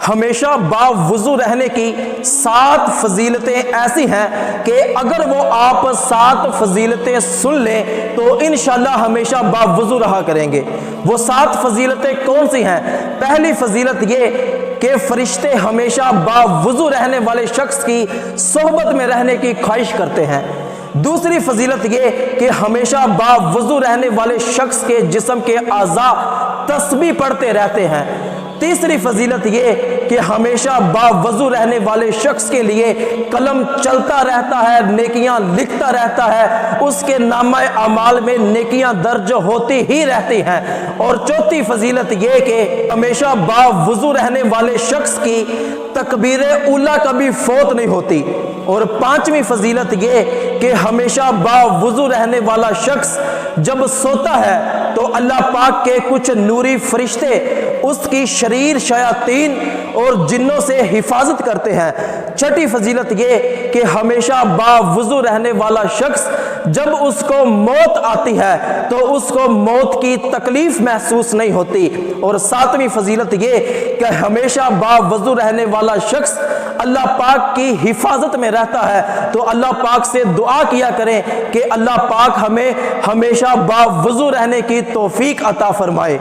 ہمیشہ باوضو رہنے کی 7 فضیلتیں ایسی ہیں کہ اگر وہ آپ 7 فضیلتیں سن لیں تو انشاءاللہ ہمیشہ باوضو رہا کریں گے۔ وہ 7 فضیلتیں کون سی ہیں؟ پہلی فضیلت یہ کہ فرشتے ہمیشہ باوضو رہنے والے شخص کی صحبت میں رہنے کی خواہش کرتے ہیں۔ دوسری فضیلت یہ کہ ہمیشہ باوضو رہنے والے شخص کے جسم کے اعضاء تسبیح پڑھتے رہتے ہیں۔ تیسری فضیلت یہ کہ ہمیشہ باوضو رہنے والے شخص کے لیے قلم چلتا رہتا ہے، نیکیاں لکھتا رہتا ہے، اس کے نامہ اعمال میں نیکیاں درج ہوتی ہی رہتی ہیں۔ اور چوتھی فضیلت یہ کہ ہمیشہ باوضو رہنے والے شخص کی تکبیر اولیٰ کبھی فوت نہیں ہوتی۔ اور پانچویں فضیلت یہ کہ ہمیشہ باوضو رہنے والا شخص جب سوتا ہے تو اللہ پاک کے کچھ نوری فرشتے اس کی شریر شیاطین اور جنوں سے حفاظت کرتے ہیں۔ چھٹی فضیلت یہ کہ ہمیشہ باوضو رہنے والا شخص جب اس کو موت آتی ہے تو اس کو موت کی تکلیف محسوس نہیں ہوتی۔ اور ساتویں فضیلت یہ کہ ہمیشہ باوضو رہنے والا شخص اللہ پاک کی حفاظت میں رہتا ہے۔ تو اللہ پاک سے دعا کیا کریں کہ اللہ پاک ہمیں ہمیشہ باوضو رہنے کی توفیق عطا فرمائے۔